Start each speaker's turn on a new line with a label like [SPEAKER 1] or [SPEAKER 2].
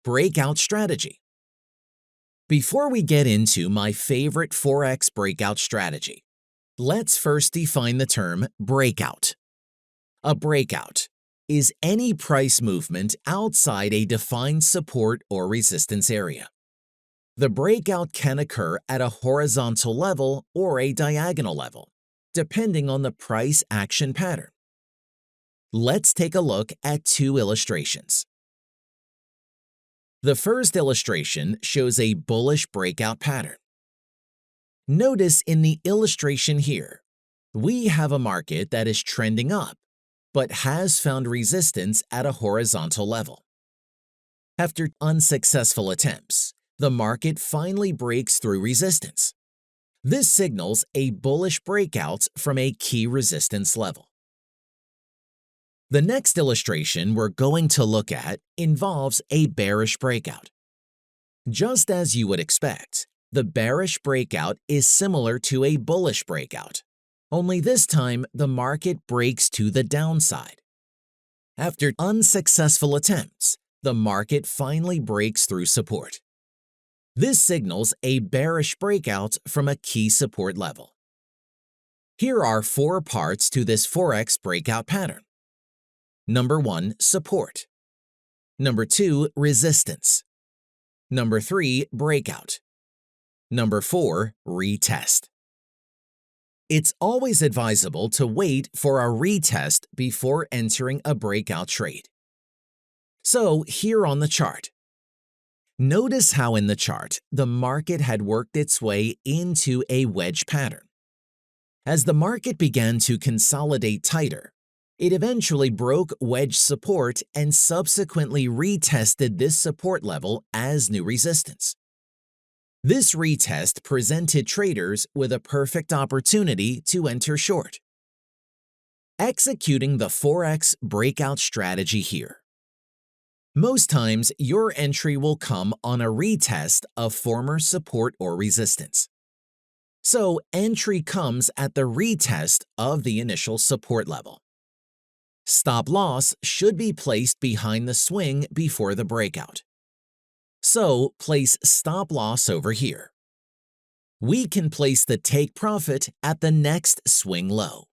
[SPEAKER 1] Breakout Strategy. Before we get into my favorite Forex breakout strategy, let's first define the term breakout. A breakout is any price movement outside a defined support or resistance area. The breakout can occur at a horizontal level or a diagonal level, depending on the price action pattern. Let's take a look at two illustrations. The first illustration shows a bullish breakout pattern. Notice in the illustration here, we have a market that is trending up, but has found resistance at a horizontal level. After unsuccessful attempts, the market finally breaks through resistance. This signals a bullish breakout from a key resistance level. The next illustration we're going to look at involves a bearish breakout. Just as you would expect, the bearish breakout is similar to a bullish breakout, only this time the market breaks to the downside. After unsuccessful attempts, the market finally breaks through support. This signals a bearish breakout from a key support level. Here are 4 parts to this Forex breakout pattern. Number 1, support. Number 2, resistance. Number 3, breakout. Number 4, retest. It's always advisable to wait for a retest before entering a breakout trade. So here on the chart, notice how in the chart the market had worked its way into a wedge pattern. As the market began to consolidate tighter, it eventually broke wedge support and subsequently retested this support level as new resistance. This retest presented traders with a perfect opportunity to enter short. Executing the Forex breakout strategy here. Most times, your entry will come on a retest of former support or resistance. So, entry comes at the retest of the initial support level. Stop loss should be placed behind the swing before the breakout. So, place stop loss over here. We can place the take profit at the next swing low.